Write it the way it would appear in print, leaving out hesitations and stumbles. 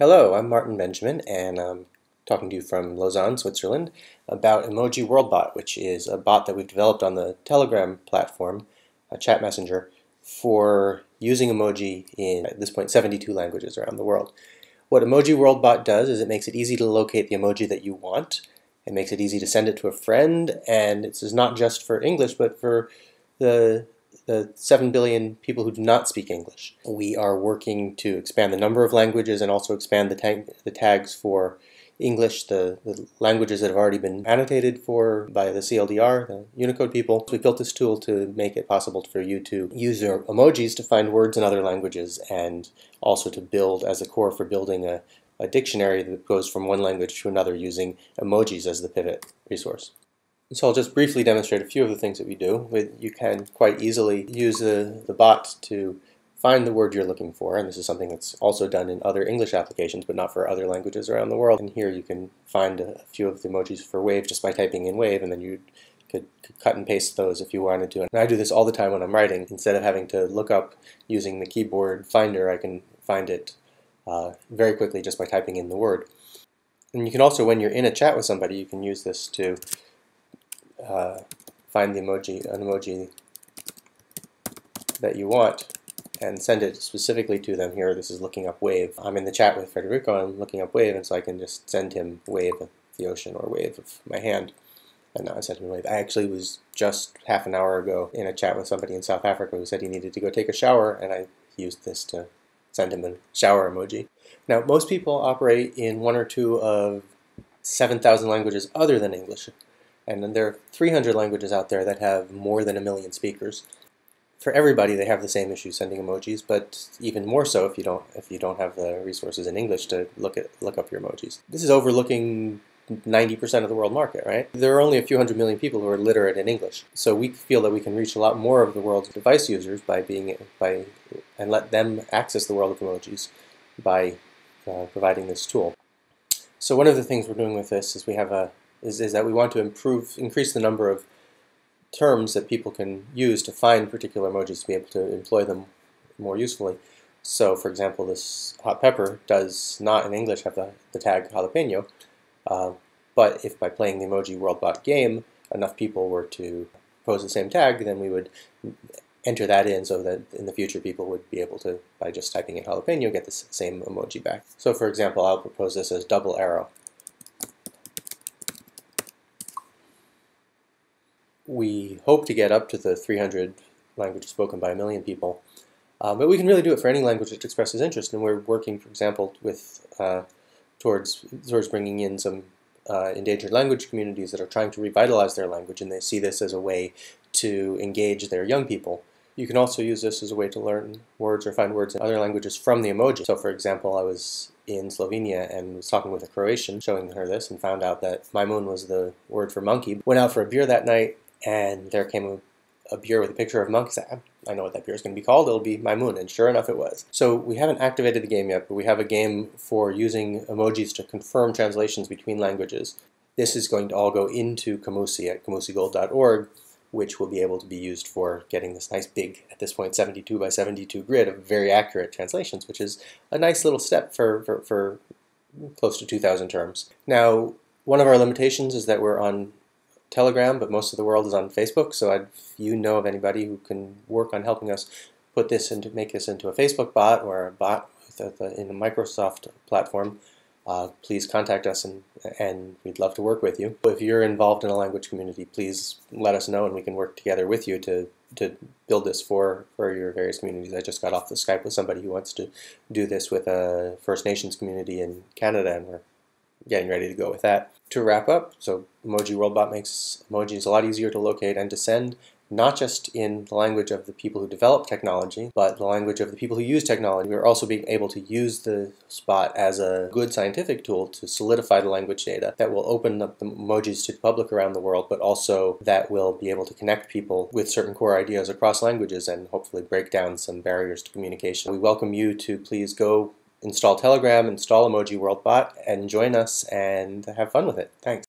Hello, I'm Martin Benjamin, and I'm talking to you from Lausanne, Switzerland, about EmojiWorldBot, which is a bot that we've developed on the Telegram platform, a chat messenger, for using emoji in, at this point, 72 languages around the world. What EmojiWorldBot does is it makes it easy to locate the emoji that you want. It makes it easy to send it to a friend, and this is not just for English, but for the 7 billion people who do not speak English. We are working to expand the number of languages and also expand the tags for English, the languages that have already been annotated for by the CLDR, the Unicode people. We built this tool to make it possible for you to use your emojis to find words in other languages, and also to build as a core for building a dictionary that goes from one language to another using emojis as the pivot resource. So I'll just briefly demonstrate a few of the things that we do. You can quite easily use the bot to find the word you're looking for, and this is something that's also done in other English applications, but not for other languages around the world. And here you can find a few of the emojis for wave just by typing in wave, and then you could cut and paste those if you wanted to. And I do this all the time when I'm writing. Instead of having to look up using the keyboard finder, I can find it very quickly just by typing in the word. And you can also, when you're in a chat with somebody, you can use this to find an emoji that you want and send it specifically to them. Here, this is looking up wave. I'm in the chat with Federico, I'm looking up wave, and so I can just send him wave of the ocean or wave of my hand. And now I sent him a wave. I actually was just half an hour ago in a chat with somebody in South Africa who said he needed to go take a shower, and I used this to send him a shower emoji. Now, most people operate in one or two of 7,000 languages other than English. And then there are 300 languages out there that have more than 1 million speakers. For everybody, they have the same issue sending emojis, but even more so if you don't have the resources in English to look up your emojis. This is overlooking 90% of the world market, right? There are only a few hundred million people who are literate in English, so we feel that we can reach a lot more of the world's device users and let them access the world of emojis by providing this tool. So one of the things we're doing with this is is that we want to increase the number of terms that people can use to find particular emojis to be able to employ them more usefully. So, for example, this hot pepper does not in English have the tag jalapeno, but if by playing the EmojiWorldBot game, enough people were to pose the same tag, then we would enter that in so that in the future people would be able to, by just typing in jalapeno, get the same emoji back. So, for example, I'll propose this as double arrow. We hope to get up to the 300 languages spoken by 1 million people, but we can really do it for any language that expresses interest, and we're working, for example, with towards bringing in some endangered language communities that are trying to revitalize their language, and they see this as a way to engage their young people. You can also use this as a way to learn words or find words in other languages from the emoji. So, for example, I was in Slovenia and was talking with a Croatian, showing her this, and found out that majmun was the word for monkey. Went out for a beer that night, and there came a beer with a picture of a monkey. Said, I know what that beer is going to be called. It'll be majmun, and sure enough it was. So we haven't activated the game yet, but we have a game for using emojis to confirm translations between languages. This is going to all go into Camusi at camusigold.org, which will be able to be used for getting this nice big, at this point, 72 by 72 grid of very accurate translations, which is a nice little step for close to 2,000 terms. Now, one of our limitations is that we're on Telegram, but most of the world is on Facebook, so if you know of anybody who can work on helping us make this into a Facebook bot or a bot in a Microsoft platform, please contact us, and we'd love to work with you. If you're involved in a language community, please let us know, and we can work together with you to build this for your various communities. I just got off the Skype with somebody who wants to do this with a First Nations community in Canada, and we're getting ready to go with that. To wrap up, so EmojiWorldBot makes emojis a lot easier to locate and to send, not just in the language of the people who develop technology, but the language of the people who use technology. We're also being able to use the bot as a good scientific tool to solidify the language data that will open up the emojis to the public around the world, but also that will be able to connect people with certain core ideas across languages and hopefully break down some barriers to communication. We welcome you to please go install Telegram, install EmojiWorldBot, and join us and have fun with it. Thanks.